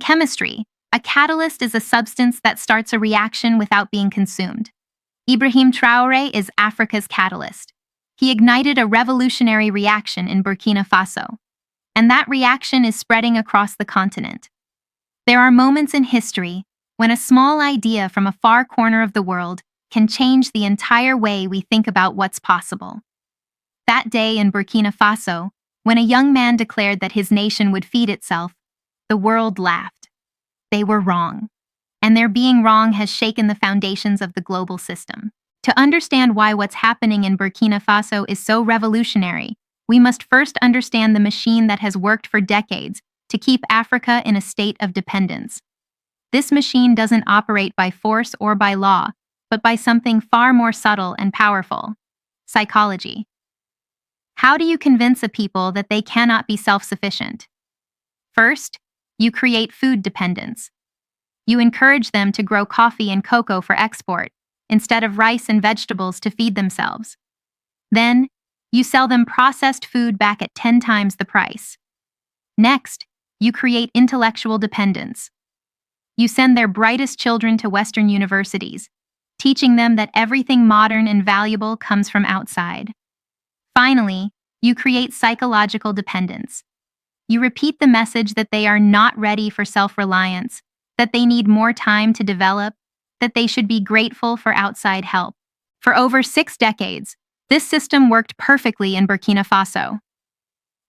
chemistry, a catalyst is a substance that starts a reaction without being consumed. Ibrahim Traoré is Africa's catalyst. He ignited a revolutionary reaction in Burkina Faso, and that reaction is spreading across the continent. There are moments in history when a small idea from a far corner of the world can change the entire way we think about what's possible. That day in Burkina Faso, when a young man declared that his nation would feed itself, the world laughed. They were wrong, and their being wrong has shaken the foundations of the global system. To understand why what's happening in Burkina Faso is so revolutionary, we must first understand the machine that has worked for decades to keep Africa in a state of dependence. This machine doesn't operate by force or by law, but by something far more subtle and powerful: psychology. How do you convince a people that they cannot be self-sufficient? First, you create food dependence. You encourage them to grow coffee and cocoa for export, instead of rice and vegetables to feed themselves. Then, you sell them processed food back at 10 times the price. Next, you create intellectual dependence. You send their brightest children to Western universities, teaching them that everything modern and valuable comes from outside. Finally, you create psychological dependence. You repeat the message that they are not ready for self-reliance, that they need more time to develop, that they should be grateful for outside help. For over 6 decades, this system worked perfectly in Burkina Faso.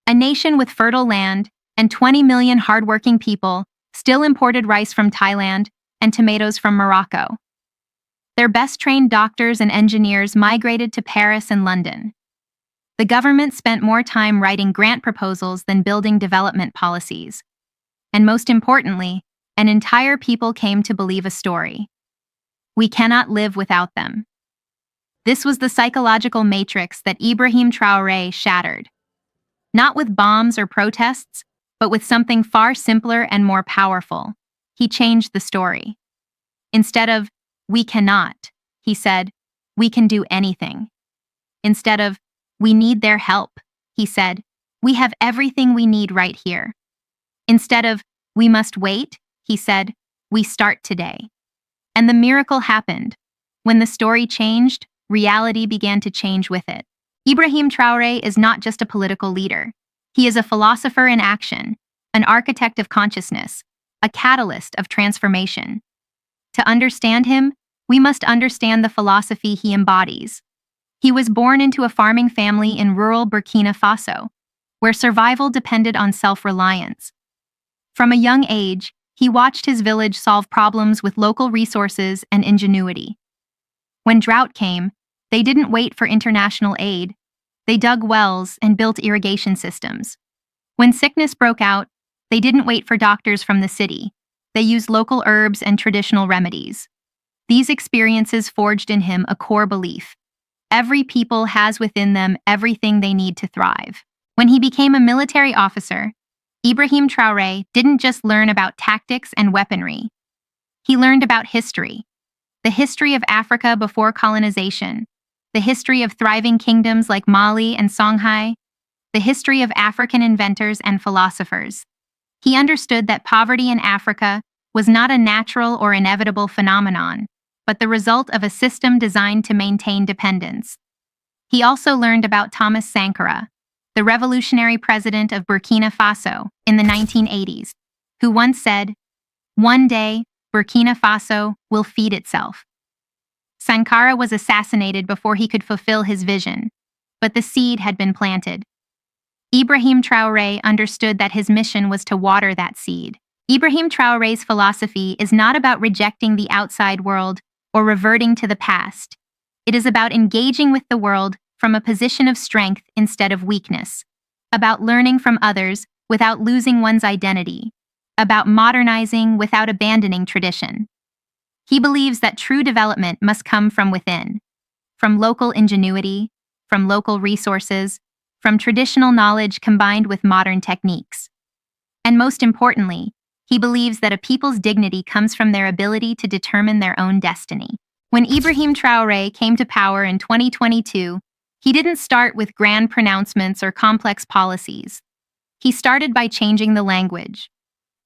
A nation with fertile land and 20 million hardworking people still imported rice from Thailand and tomatoes from Morocco. Their best-trained doctors and engineers migrated to Paris and London. The government spent more time writing grant proposals than building development policies. And most importantly, an entire people came to believe a story. We cannot live without them. This was the psychological matrix that Ibrahim Traoré shattered. Not with bombs or protests, but with something far simpler and more powerful. He changed the story. Instead of, "We cannot," he said, "We can do anything." Instead of, "We need their help," he said, "We have everything we need right here." Instead of, "We must wait," he said, "We start today." And the miracle happened. When the story changed, reality began to change with it. Ibrahim Traoré is not just a political leader. He is a philosopher in action, an architect of consciousness, a catalyst of transformation. To understand him, we must understand the philosophy he embodies. He was born into a farming family in rural Burkina Faso, where survival depended on self-reliance. From a young age, he watched his village solve problems with local resources and ingenuity. When drought came, they didn't wait for international aid. They dug wells and built irrigation systems. When sickness broke out, they didn't wait for doctors from the city. They used local herbs and traditional remedies. These experiences forged in him a core belief: every people has within them everything they need to thrive. When he became a military officer, Ibrahim Traoré didn't just learn about tactics and weaponry. He learned about history. The history of Africa before colonization, the history of thriving kingdoms like Mali and Songhai, the history of African inventors and philosophers. He understood that poverty in Africa was not a natural or inevitable phenomenon, but the result of a system designed to maintain dependence. He also learned about Thomas Sankara, the revolutionary president of Burkina Faso in the 1980s, who once said, "One day, Burkina Faso will feed itself." Sankara was assassinated before he could fulfill his vision, but the seed had been planted. Ibrahim Traoré understood that his mission was to water that seed. Ibrahim Traoré's philosophy is not about rejecting the outside world or reverting to the past. It is about engaging with the world from a position of strength instead of weakness, about learning from others without losing one's identity, about modernizing without abandoning tradition. He believes that true development must come from within, from local ingenuity, from local resources, from traditional knowledge combined with modern techniques. And most importantly, he believes that a people's dignity comes from their ability to determine their own destiny. When Ibrahim Traoré came to power in 2022, he didn't start with grand pronouncements or complex policies. He started by changing the language.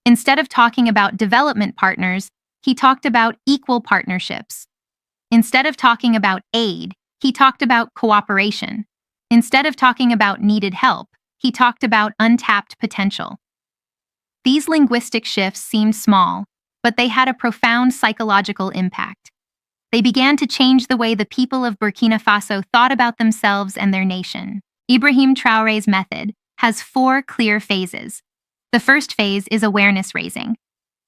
Instead of talking about development partners, he talked about equal partnerships. Instead of talking about aid, he talked about cooperation. Instead of talking about needed help, he talked about untapped potential. These linguistic shifts seemed small, but they had a profound psychological impact. They began to change the way the people of Burkina Faso thought about themselves and their nation. Ibrahim Traoré's method has 4 clear phases. The first phase is awareness raising.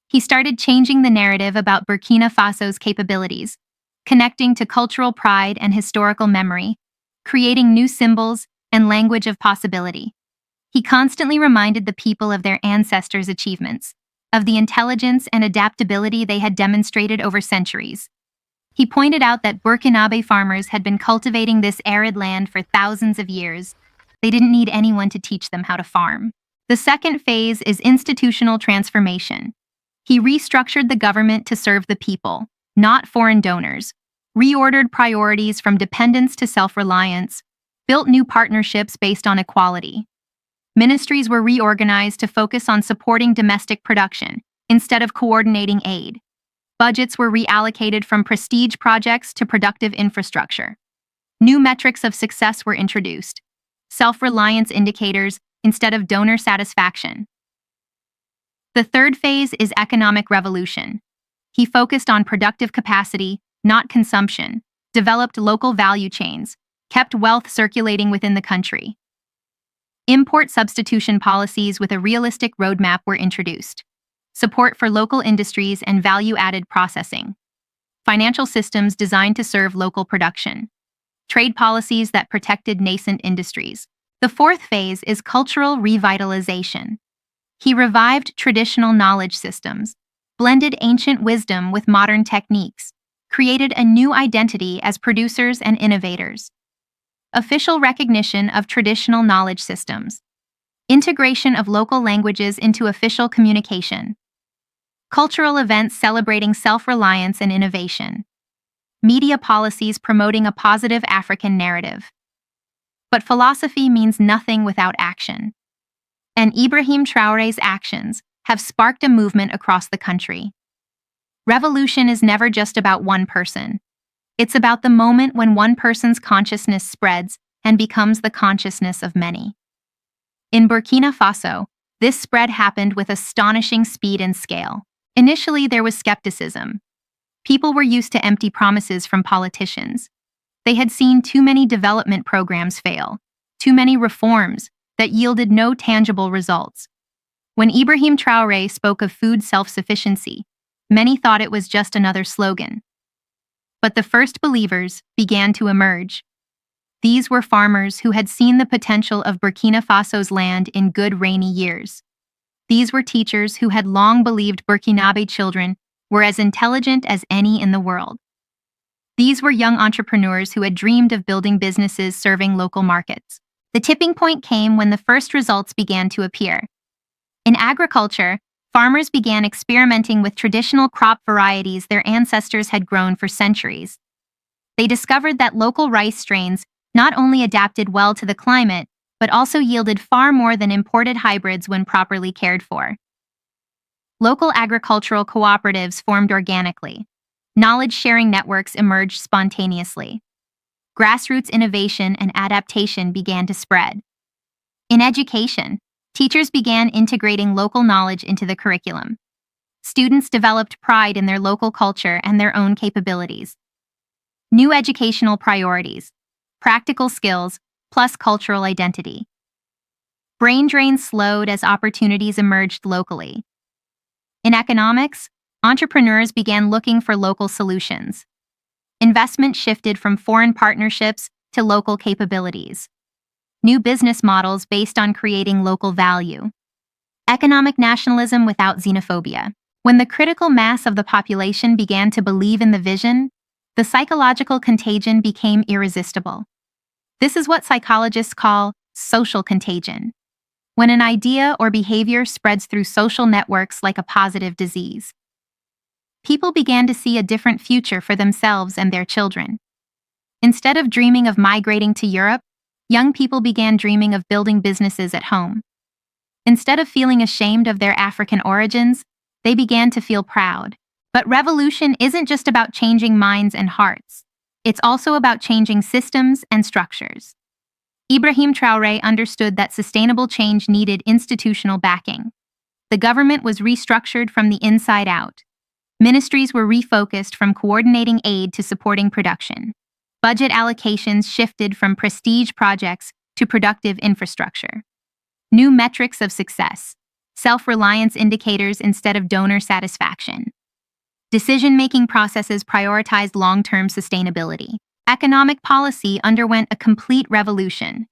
He started changing the narrative about Burkina Faso's capabilities, connecting to cultural pride and historical memory, creating new symbols and language of possibility. He constantly reminded the people of their ancestors' achievements, of the intelligence and adaptability they had demonstrated over centuries. He pointed out that Burkinabe farmers had been cultivating this arid land for thousands of years. They didn't need anyone to teach them how to farm. The second phase is institutional transformation. He restructured the government to serve the people, not foreign donors, reordered priorities from dependence to self-reliance, built new partnerships based on equality. Ministries were reorganized to focus on supporting domestic production instead of coordinating aid. Budgets were reallocated from prestige projects to productive infrastructure. New metrics of success were introduced, self-reliance indicators instead of donor satisfaction. The third phase is economic revolution. He focused on productive capacity, not consumption, developed local value chains, kept wealth circulating within the country. Import substitution policies with a realistic roadmap were introduced. Support for local industries and value-added processing. Financial systems designed to serve local production. Trade policies that protected nascent industries. The fourth phase is cultural revitalization. He revived traditional knowledge systems, blended ancient wisdom with modern techniques, created a new identity as producers and innovators. Official recognition of traditional knowledge systems. Integration of local languages into official communication. Cultural events celebrating self-reliance and innovation. Media policies promoting a positive African narrative. But philosophy means nothing without action. And Ibrahim Traoré's actions have sparked a movement across the country. Revolution is never just about one person. It's about the moment when one person's consciousness spreads and becomes the consciousness of many. In Burkina Faso, this spread happened with astonishing speed and scale. Initially, there was skepticism. People were used to empty promises from politicians. They had seen too many development programs fail, too many reforms that yielded no tangible results. When Ibrahim Traoré spoke of food self-sufficiency, many thought it was just another slogan. But the first believers began to emerge. These were farmers who had seen the potential of Burkina Faso's land in good rainy years. These were teachers who had long believed Burkinabe children were as intelligent as any in the world. These were young entrepreneurs who had dreamed of building businesses serving local markets. The tipping point came when the first results began to appear. In agriculture, farmers began experimenting with traditional crop varieties their ancestors had grown for centuries. They discovered that local rice strains not only adapted well to the climate, but also yielded far more than imported hybrids when properly cared for. Local agricultural cooperatives formed organically. Knowledge-sharing networks emerged spontaneously. Grassroots innovation and adaptation began to spread. In education, teachers began integrating local knowledge into the curriculum. Students developed pride in their local culture and their own capabilities. New educational priorities, practical skills, plus cultural identity. Brain drain slowed as opportunities emerged locally. In economics, entrepreneurs began looking for local solutions. Investment shifted from foreign partnerships to local capabilities. New business models based on creating local value. Economic nationalism without xenophobia. When the critical mass of the population began to believe in the vision, the psychological contagion became irresistible. This is what psychologists call social contagion, when an idea or behavior spreads through social networks like a positive disease. People began to see a different future for themselves and their children. Instead of dreaming of migrating to Europe, young people began dreaming of building businesses at home. Instead of feeling ashamed of their African origins, they began to feel proud. But revolution isn't just about changing minds and hearts. It's also about changing systems and structures. Ibrahim Traoré understood that sustainable change needed institutional backing. The government was restructured from the inside out. Ministries were refocused from coordinating aid to supporting production. Budget allocations shifted from prestige projects to productive infrastructure. New metrics of success, self-reliance indicators instead of donor satisfaction. Decision-making processes prioritized long-term sustainability. Economic policy underwent a complete revolution.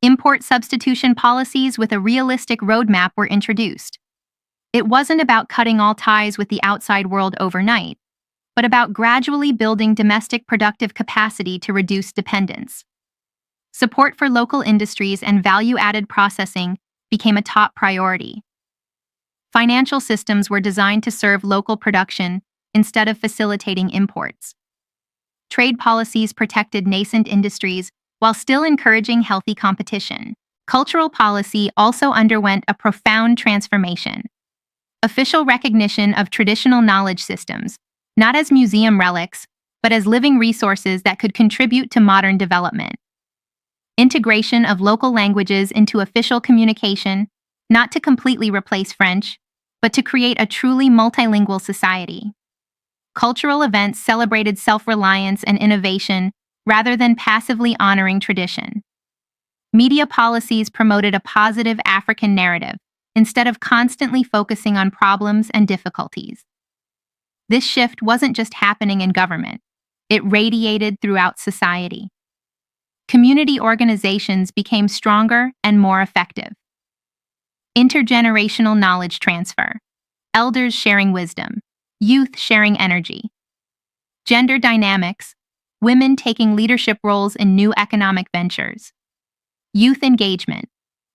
Import substitution policies with a realistic roadmap were introduced. It wasn't about cutting all ties with the outside world overnight, but about gradually building domestic productive capacity to reduce dependence. Support for local industries and value-added processing became a top priority. Financial systems were designed to serve local production instead of facilitating imports. Trade policies protected nascent industries while still encouraging healthy competition. Cultural policy also underwent a profound transformation. Official recognition of traditional knowledge systems, not as museum relics, but as living resources that could contribute to modern development. Integration of local languages into official communication, not to completely replace French, but to create a truly multilingual society. Cultural events celebrated self-reliance and innovation rather than passively honoring tradition. Media policies promoted a positive African narrative instead of constantly focusing on problems and difficulties. This shift wasn't just happening in government, it radiated throughout society. Community organizations became stronger and more effective. Intergenerational knowledge transfer, elders sharing wisdom, youth sharing energy. Gender dynamics, women taking leadership roles in new economic ventures. Youth engagement,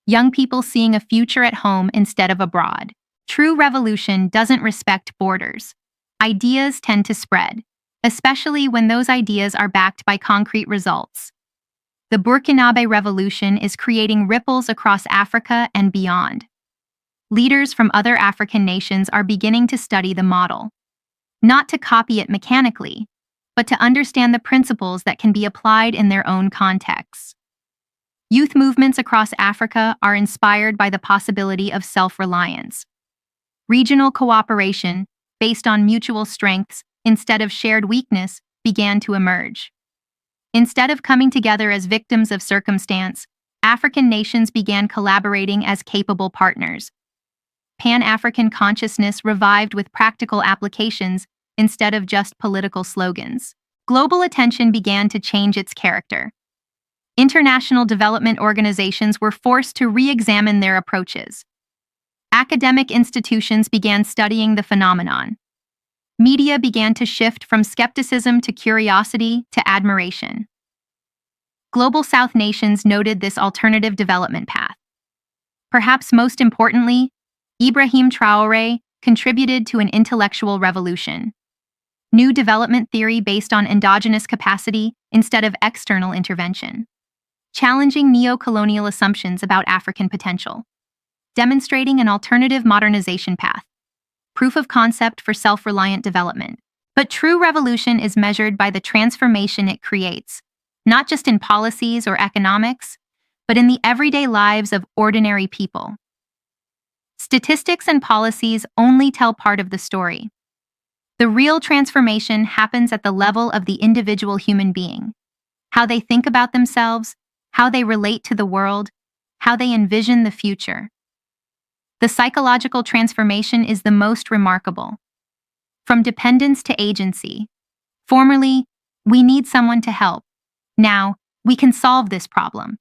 young people seeing a future at home instead of abroad. True revolution doesn't respect borders. Ideas tend to spread, especially when those ideas are backed by concrete results. The Burkina Faso revolution is creating ripples across Africa and beyond. Leaders from other African nations are beginning to study the model, not to copy it mechanically, but to understand the principles that can be applied in their own contexts. Youth movements across Africa are inspired by the possibility of self-reliance. Regional cooperation, based on mutual strengths instead of shared weakness, began to emerge. Instead of coming together as victims of circumstance, African nations began collaborating as capable partners. Pan-African consciousness revived with practical applications instead of just political slogans. Global attention began to change its character. International development organizations were forced to re-examine their approaches. Academic institutions began studying the phenomenon. Media began to shift from skepticism to curiosity to admiration. Global South nations noted this alternative development path. Perhaps most importantly, Ibrahim Traoré contributed to an intellectual revolution. New development theory based on endogenous capacity instead of external intervention. Challenging neo-colonial assumptions about African potential. Demonstrating an alternative modernization path. Proof of concept for self-reliant development. But true revolution is measured by the transformation it creates, not just in policies or economics, but in the everyday lives of ordinary people. Statistics and policies only tell part of the story. The real transformation happens at the level of the individual human being. How they think about themselves, how they relate to the world, how they envision the future. The psychological transformation is the most remarkable. From dependence to agency. Formerly, we need someone to help. Now, we can solve this problem.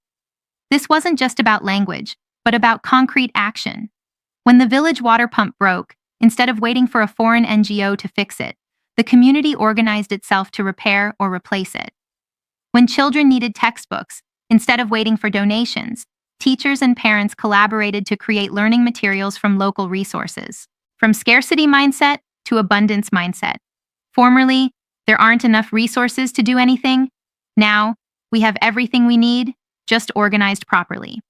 This wasn't just about language, but about concrete action. When the village water pump broke, instead of waiting for a foreign NGO to fix it, the community organized itself to repair or replace it. When children needed textbooks, instead of waiting for donations, teachers and parents collaborated to create learning materials from local resources. From scarcity mindset to abundance mindset. Formerly, there aren't enough resources to do anything. Now, we have everything we need, just organized properly.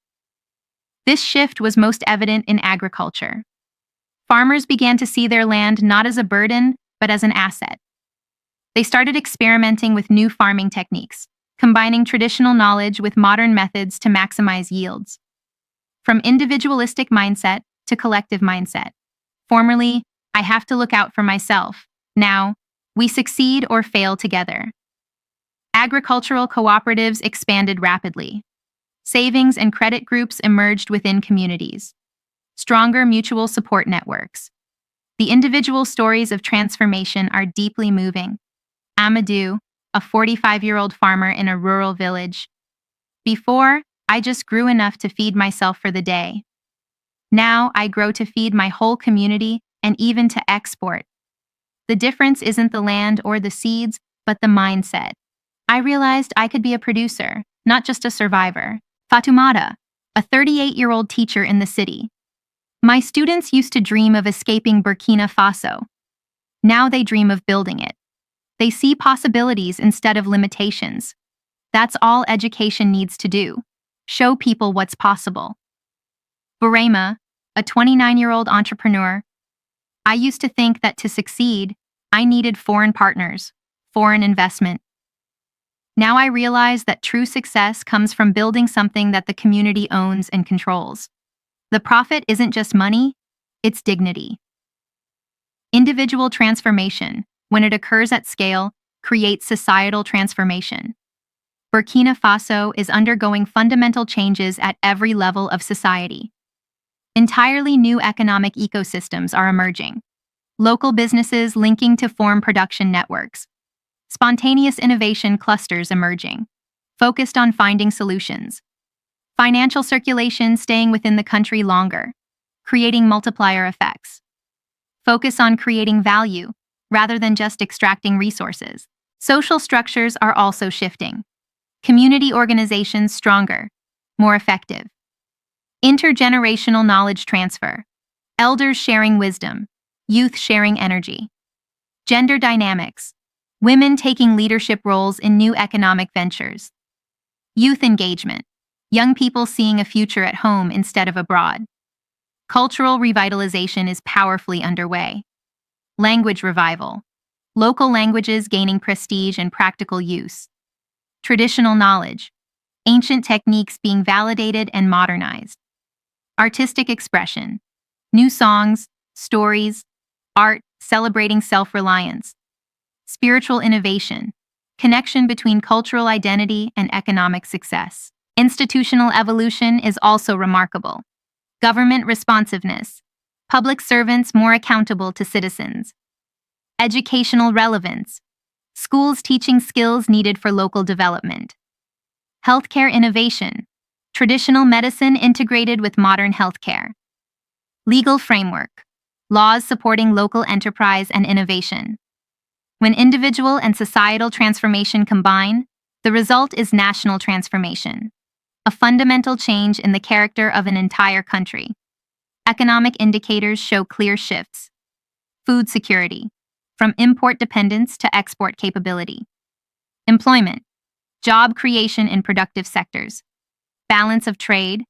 This shift was most evident in agriculture. Farmers began to see their land not as a burden, but as an asset. They started experimenting with new farming techniques, combining traditional knowledge with modern methods to maximize yields. From individualistic mindset to collective mindset. Formerly, I have to look out for myself. Now, we succeed or fail together. Agricultural cooperatives expanded rapidly. Savings and credit groups emerged within communities. Stronger mutual support networks. The individual stories of transformation are deeply moving. Amadou, a 45-year-old farmer in a rural village. Before, I just grew enough to feed myself for the day. Now I grow to feed my whole community and even to export. The difference isn't the land or the seeds, but the mindset. I realized I could be a producer, not just a survivor. Fatoumata, a 38-year-old teacher in the city. My students used to dream of escaping Burkina Faso. Now they dream of building it. They see possibilities instead of limitations. That's all education needs to do. Show people what's possible. Burema, a 29-year-old entrepreneur. I used to think that to succeed, I needed foreign partners, foreign investment. Now I realize that true success comes from building something that the community owns and controls. The profit isn't just money, it's dignity. Individual transformation, when it occurs at scale, creates societal transformation. Burkina Faso is undergoing fundamental changes at every level of society. Entirely new economic ecosystems are emerging. Local businesses linking to form production networks. Spontaneous innovation clusters emerging, focused on finding solutions. Financial circulation staying within the country longer, creating multiplier effects. Focus on creating value, rather than just extracting resources. Social structures are also shifting. Community organizations stronger, more effective. Intergenerational knowledge transfer. Elders sharing wisdom, youth sharing energy. Gender dynamics. Women taking leadership roles in new economic ventures. Youth engagement. Young people seeing a future at home instead of abroad. Cultural revitalization is powerfully underway. Language revival. Local languages gaining prestige and practical use. Traditional knowledge. Ancient techniques being validated and modernized. Artistic expression. New songs, stories, art celebrating self-reliance. Spiritual innovation. Connection between cultural identity and economic success. Institutional evolution is also remarkable. Government responsiveness. Public servants more accountable to citizens. Educational relevance. Schools teaching skills needed for local development. Healthcare innovation. Traditional medicine integrated with modern healthcare. Legal framework. Laws supporting local enterprise and innovation. When individual and societal transformation combine, the result is national transformation. A fundamental change in the character of an entire country. Economic indicators show clear shifts. Food security. From import dependence to export capability. Employment. Job creation in productive sectors. Balance of trade.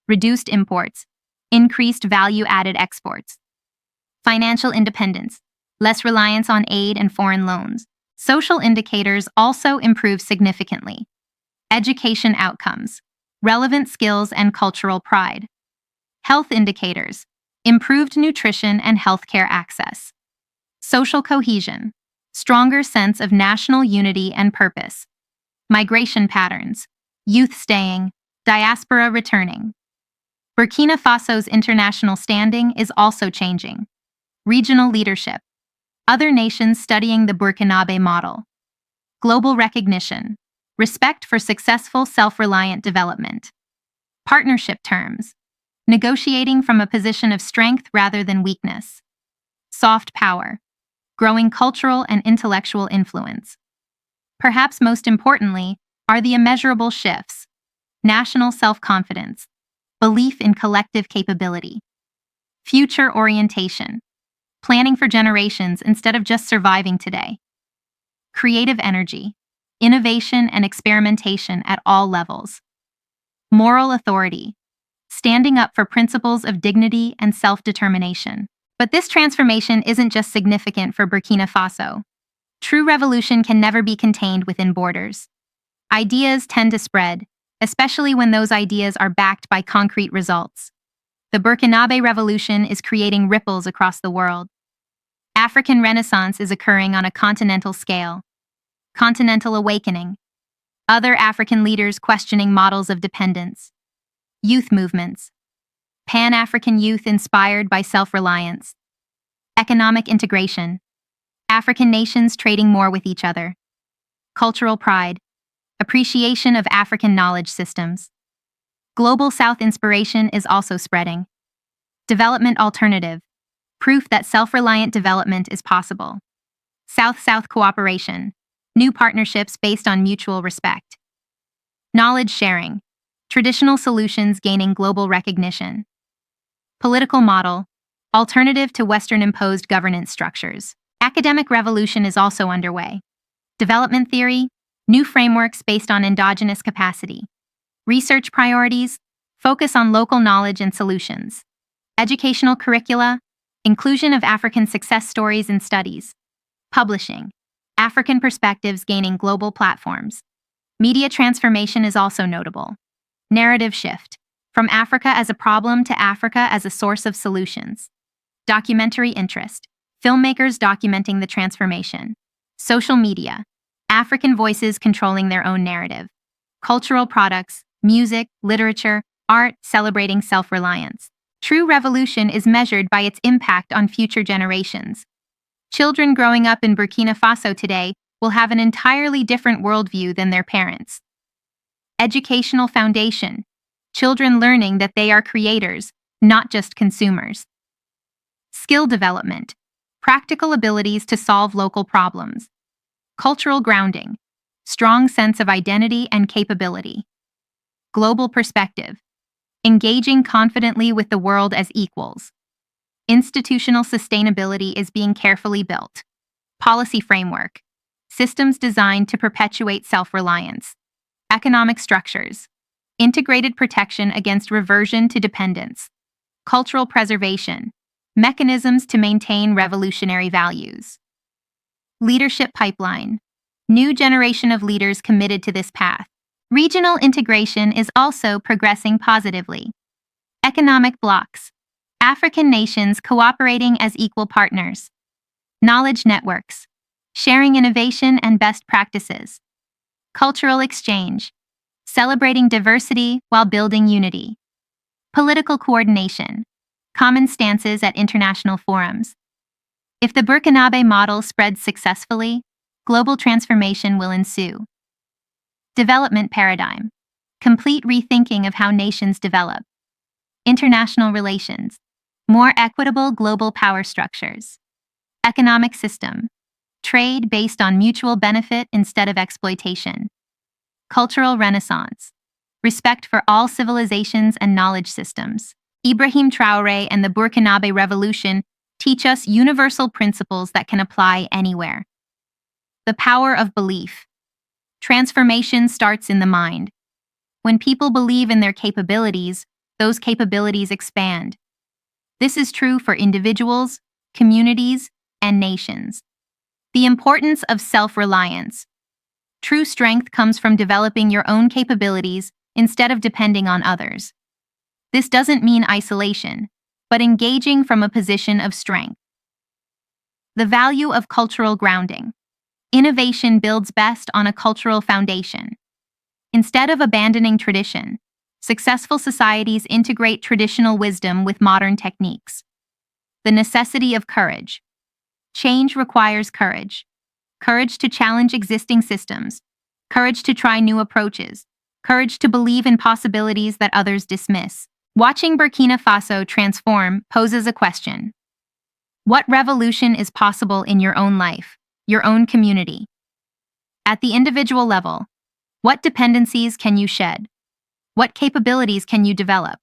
Reduced imports. Increased value-added exports. Financial independence. Less reliance on aid and foreign loans. Social indicators also improve significantly. Education outcomes. Relevant skills and cultural pride. Health indicators. Improved nutrition and healthcare access. Social cohesion. Stronger sense of national unity and purpose. Migration patterns. Youth staying, diaspora returning. Burkina Faso's international standing is also changing. Regional leadership. Other nations studying the Burkinabe model. Global recognition. Respect for successful self-reliant development. Partnership terms. Negotiating from a position of strength rather than weakness. Soft power. Growing cultural and intellectual influence. Perhaps most importantly are the immeasurable shifts. National self-confidence. Belief in collective capability. Future orientation. Planning for generations instead of just surviving today. Creative energy. Innovation and experimentation at all levels. Moral authority. standing up for principles of dignity and self-determination. But this transformation isn't just significant for Burkina Faso. True revolution can never be contained within borders. Ideas tend to spread, especially when those ideas are backed by concrete results. The Burkinabe Revolution is creating ripples across the world. African Renaissance is occurring on a continental scale. Continental awakening. Other African leaders questioning models of dependence. Youth movements. Pan-African youth inspired by self-reliance. Economic integration. African nations trading more with each other. Cultural pride. Appreciation of African knowledge systems. Global South inspiration is also spreading. Development alternative. Proof that self-reliant development is possible. South-South cooperation. New partnerships based on mutual respect. Knowledge sharing. Traditional solutions gaining global recognition. Political model. Alternative to Western-imposed governance structures. Academic revolution is also underway. Development theory. New frameworks based on endogenous capacity. Research priorities. Focus on local knowledge and solutions. Educational curricula. Inclusion of African success stories in studies. Publishing. African perspectives gaining global platforms. Media transformation is also notable. Narrative shift. From Africa as a problem to Africa as a source of solutions. Documentary interest. Filmmakers documenting the transformation. Social media. African voices controlling their own narrative. Cultural products, music, literature, art celebrating self-reliance. True revolution is measured by its impact on future generations. Children growing up in Burkina Faso today will have an entirely different worldview than their parents. Educational foundation. Children learning that they are creators, not just consumers. Skill development. Practical abilities to solve local problems. Cultural grounding. Strong sense of identity and capability. Global perspective. Engaging confidently with the world as equals. Institutional sustainability is being carefully built. Policy framework. Systems designed to perpetuate self-reliance. Economic structures. Integrated protection against reversion to dependence. Cultural preservation. Mechanisms to maintain revolutionary values. Leadership pipeline. New generation of leaders committed to this path. Regional integration is also progressing positively. Economic blocks. African nations cooperating as equal partners. Knowledge networks. Sharing innovation and best practices. Cultural exchange. Celebrating diversity while building unity. Political coordination. Common stances at international forums. If the Burkinabe model spreads successfully, global transformation will ensue. Development paradigm. Complete rethinking of how nations develop. International relations. More equitable global power structures. Economic system. Trade based on mutual benefit instead of exploitation. Cultural renaissance. Respect for all civilizations and knowledge systems. Ibrahim Traoré and the Burkinabe Revolution teach us universal principles that can apply anywhere. The power of belief. Transformation starts in the mind. When people believe in their capabilities, those capabilities expand. This is true for individuals, communities, and nations. The importance of self-reliance. True strength comes from developing your own capabilities instead of depending on others. This doesn't mean isolation, but engaging from a position of strength. The value of cultural grounding. Innovation builds best on a cultural foundation. Instead of abandoning tradition, successful societies integrate traditional wisdom with modern techniques. The necessity of courage. Change requires courage. Courage to challenge existing systems. Courage to try new approaches. Courage to believe in possibilities that others dismiss. Watching Burkina Faso transform poses a question. What revolution is possible in your own life, your own community? At the individual level, what dependencies can you shed? What capabilities can you develop?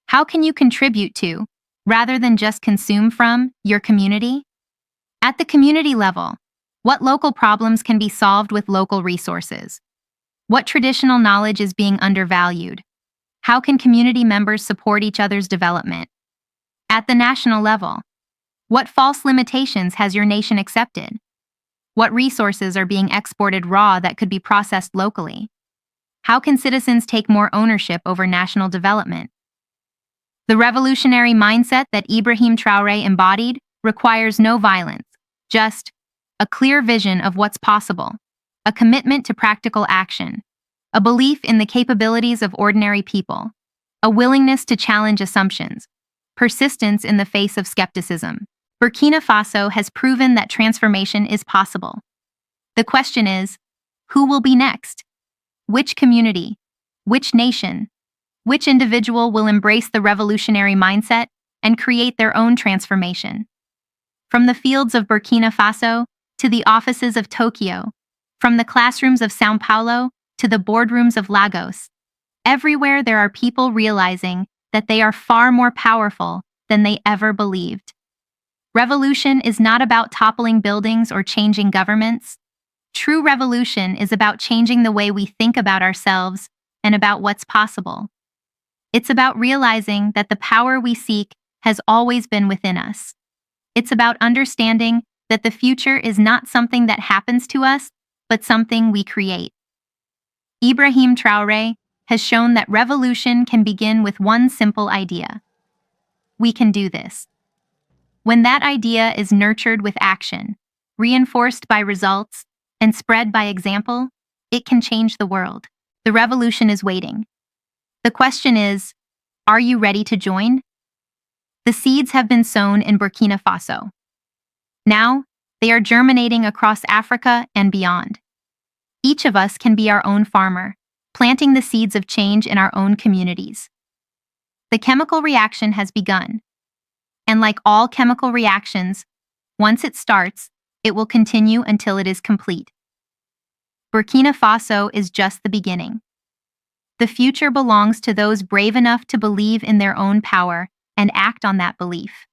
How can you contribute to, rather than just consume from, your community? At the community level, what local problems can be solved with local resources? What traditional knowledge is being undervalued? How can community members support each other's development? At the national level, what false limitations has your nation accepted? What resources are being exported raw that could be processed locally? How can citizens take more ownership over national development? The revolutionary mindset that Ibrahim Traoré embodied requires no violence, just a clear vision of what's possible, a commitment to practical action, a belief in the capabilities of ordinary people, a willingness to challenge assumptions, persistence in the face of skepticism. Burkina Faso has proven that transformation is possible. The question is, who will be next? Which community? Which nation? Which individual will embrace the revolutionary mindset and create their own transformation? From the fields of Burkina Faso to the offices of Tokyo, from the classrooms of São Paulo to the boardrooms of Lagos, everywhere there are people realizing that they are far more powerful than they ever believed. Revolution is not about toppling buildings or changing governments. True revolution is about changing the way we think about ourselves and about what's possible. It's about realizing that the power we seek has always been within us. It's about understanding that the future is not something that happens to us, but something we create. Ibrahim Traoré has shown that revolution can begin with one simple idea. We can do this. When that idea is nurtured with action, reinforced by results, and spread by example, it can change the world. The revolution is waiting. The question is, are you ready to join? The seeds have been sown in Burkina Faso. Now, they are germinating across Africa and beyond. Each of us can be our own farmer, planting the seeds of change in our own communities. The chemical reaction has begun. And like all chemical reactions, once it starts, it will continue until it is complete. Burkina Faso is just the beginning. The future belongs to those brave enough to believe in their own power and act on that belief.